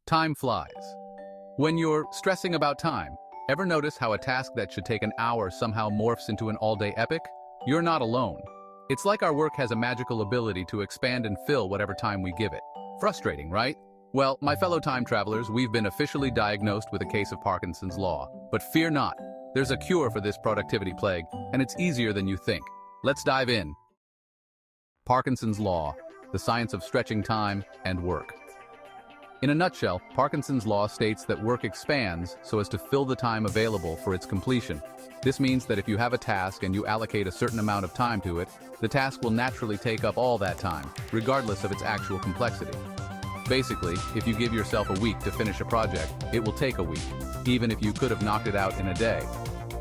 Time flies. When you're stressing about time, ever notice how a task that should take an hour somehow morphs into an all-day epic? You're not alone. It's like our work has a magical ability to expand and fill whatever time we give it. Frustrating, right? Well, my fellow time travelers, we've been officially diagnosed with a case of Parkinson's law. But fear not. There's a cure for this productivity plague, and it's easier than you think. Let's dive in. Parkinson's law, the science of stretching time and work. In a nutshell, Parkinson's law states that work expands so as to fill the time available for its completion. This means that if you have a task and you allocate a certain amount of time to it, the task will naturally take up all that time, regardless of its actual complexity. Basically, if you give yourself a week to finish a project, it will take a week, even if you could have knocked it out in a day.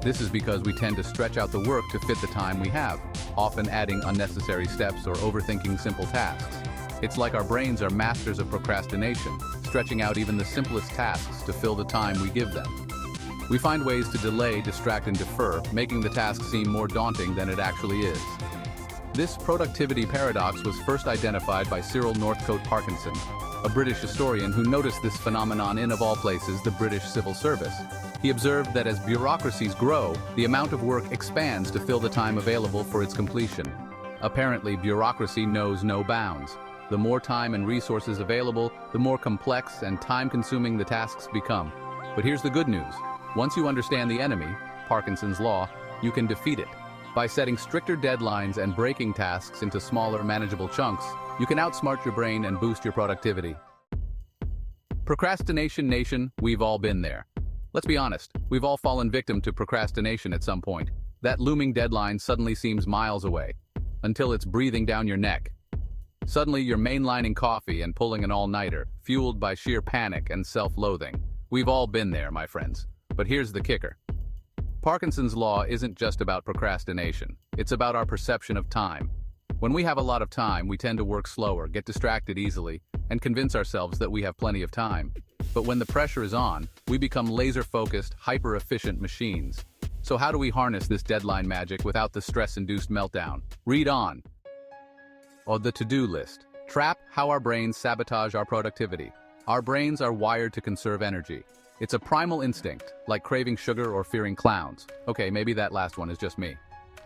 This is because we tend to stretch out the work to fit the time we have, often adding unnecessary steps or overthinking simple tasks. It's like our brains are masters of procrastination, stretching out even the simplest tasks to fill the time we give them. We find ways to delay, distract, and defer, making the task seem more daunting than it actually is. This productivity paradox was first identified by Cyril Northcote Parkinson, a British historian who noticed this phenomenon in, of all places, the British civil service. He observed that as bureaucracies grow, the amount of work expands to fill the time available for its completion. Apparently, bureaucracy knows no bounds. The more time and resources available, the more complex and time-consuming the tasks become. But here's the good news. Once you understand the enemy, Parkinson's law, you can defeat it. By setting stricter deadlines and breaking tasks into smaller, manageable chunks, you can outsmart your brain and boost your productivity. Procrastination nation, we've all been there. Let's be honest, we've all fallen victim to procrastination at some point. That looming deadline suddenly seems miles away, until it's breathing down your neck. Suddenly you're mainlining coffee and pulling an all-nighter, fueled by sheer panic and self-loathing. We've all been there, my friends. But here's the kicker. Parkinson's law isn't just about procrastination. It's about our perception of time. When we have a lot of time, we tend to work slower, get distracted easily, and convince ourselves that we have plenty of time. But when the pressure is on, we become laser-focused, hyper-efficient machines. So how do we harness this deadline magic without the stress-induced meltdown? Read on. Or the to-do list. Trap: how our brains sabotage our productivity. Our brains are wired to conserve energy. It's a primal instinct, like craving sugar or fearing clowns. Okay, maybe that last one is just me.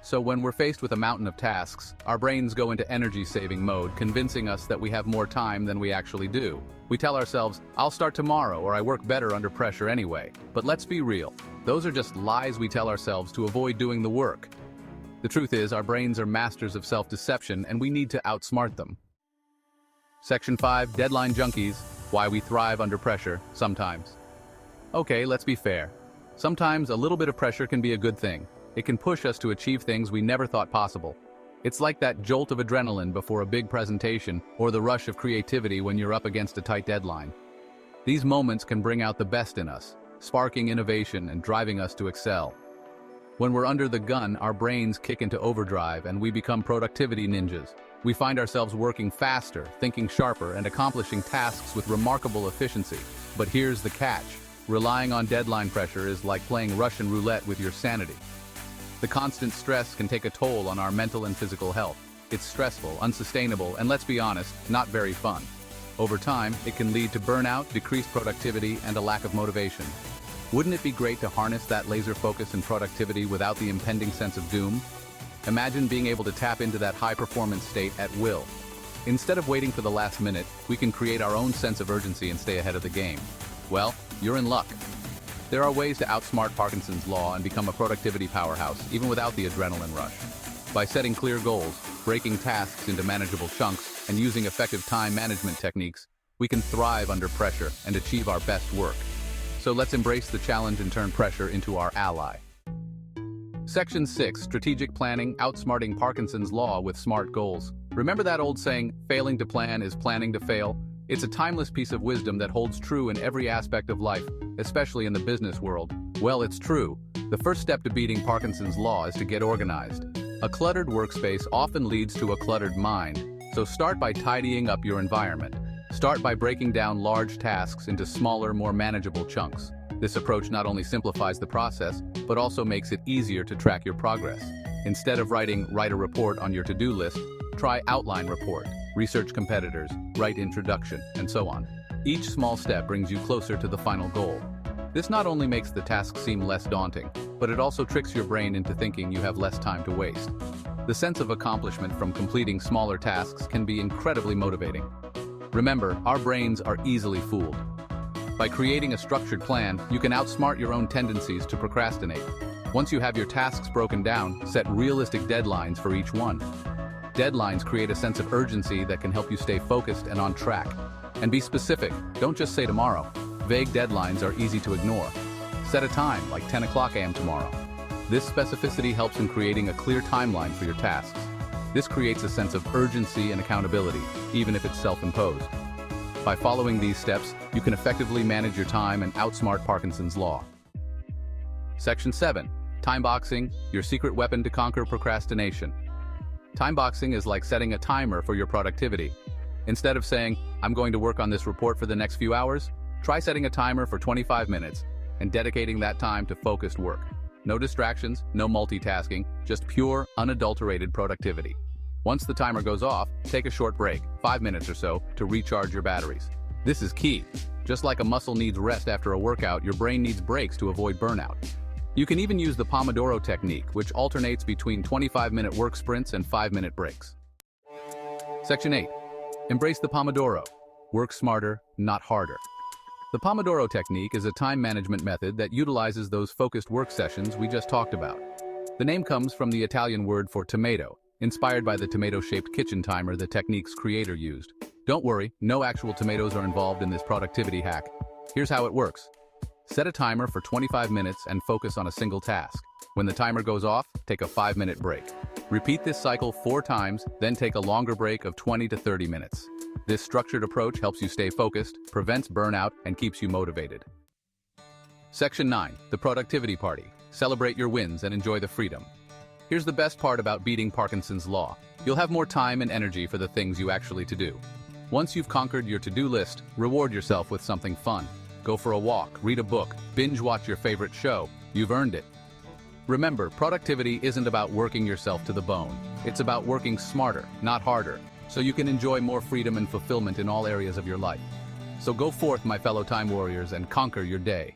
So when we're faced with a mountain of tasks, our brains go into energy-saving mode, convincing us that we have more time than we actually do. We tell ourselves, I'll start tomorrow, or I work better under pressure anyway. But let's be real. Those are just lies we tell ourselves to avoid doing the work. The truth is, our brains are masters of self-deception, and we need to outsmart them. Section 5, Deadline Junkies, why we thrive under pressure, sometimes. Okay, let's be fair. Sometimes a little bit of pressure can be a good thing. It can push us to achieve things we never thought possible. It's like that jolt of adrenaline before a big presentation, or the rush of creativity when you're up against a tight deadline. These moments can bring out the best in us, sparking innovation and driving us to excel. When we're under the gun, our brains kick into overdrive and we become productivity ninjas. We find ourselves working faster, thinking sharper, and accomplishing tasks with remarkable efficiency. But here's the catch. Relying on deadline pressure is like playing Russian roulette with your sanity. The constant stress can take a toll on our mental and physical health. It's stressful, unsustainable, and let's be honest, not very fun. Over time, it can lead to burnout, decreased productivity, and a lack of motivation. Wouldn't it be great to harness that laser focus and productivity without the impending sense of doom? Imagine being able to tap into that high-performance state at will. Instead of waiting for the last minute, we can create our own sense of urgency and stay ahead of the game. Well, you're in luck. There are ways to outsmart Parkinson's law and become a productivity powerhouse, even without the adrenaline rush. By setting clear goals, breaking tasks into manageable chunks, and using effective time management techniques, we can thrive under pressure and achieve our best work. So let's embrace the challenge and turn pressure into our ally. Section 6, Strategic Planning, Outsmarting Parkinson's Law with Smart Goals. Remember that old saying, failing to plan is planning to fail? It's a timeless piece of wisdom that holds true in every aspect of life, especially in the business world. Well, it's true. The first step to beating Parkinson's law is to get organized. A cluttered workspace often leads to a cluttered mind, so start by tidying up your environment. Start by breaking down large tasks into smaller, more manageable chunks. This approach not only simplifies the process, but also makes it easier to track your progress. Instead of writing "write a report" on your to-do list, try outline report, research competitors, write introduction, and so on. Each small step brings you closer to the final goal. This not only makes the task seem less daunting, but it also tricks your brain into thinking you have less time to waste. The sense of accomplishment from completing smaller tasks can be incredibly motivating. Remember, our brains are easily fooled. By creating a structured plan, you can outsmart your own tendencies to procrastinate. Once you have your tasks broken down, set realistic deadlines for each one. Deadlines create a sense of urgency that can help you stay focused and on track. And be specific, don't just say tomorrow. Vague deadlines are easy to ignore. Set a time, like 10 o'clock a.m. tomorrow. This specificity helps in creating a clear timeline for your tasks. This creates a sense of urgency and accountability, even if it's self-imposed. By following these steps, you can effectively manage your time and outsmart Parkinson's law. Section 7. Timeboxing, your secret weapon to conquer procrastination. Timeboxing is like setting a timer for your productivity. Instead of saying, I'm going to work on this report for the next few hours, try setting a timer for 25 minutes and dedicating that time to focused work. No distractions, no multitasking, just pure, unadulterated productivity. Once the timer goes off, take a short break, 5 minutes or so, to recharge your batteries. This is key. Just like a muscle needs rest after a workout, your brain needs breaks to avoid burnout. You can even use the Pomodoro Technique, which alternates between 25-minute work sprints and 5-minute breaks. Section 8. Embrace the Pomodoro. Work smarter, not harder. The Pomodoro Technique is a time management method that utilizes those focused work sessions we just talked about. The name comes from the Italian word for tomato, inspired by the tomato-shaped kitchen timer the technique's creator used. Don't worry, no actual tomatoes are involved in this productivity hack. Here's how it works. Set a timer for 25 minutes and focus on a single task. When the timer goes off, take a 5-minute break. Repeat this cycle 4 times, then take a longer break of 20 to 30 minutes. This structured approach helps you stay focused, prevents burnout, and keeps you motivated. Section 9. The Productivity Party. Celebrate your wins and enjoy the freedom. Here's the best part about beating Parkinson's law. You'll have more time and energy for the things you actually to do. Once you've conquered your to-do list, reward yourself with something fun. Go for a walk, read a book, binge-watch your favorite show. You've earned it. Remember, productivity isn't about working yourself to the bone. It's about working smarter, not harder, so you can enjoy more freedom and fulfillment in all areas of your life. So go forth, my fellow time warriors, and conquer your day.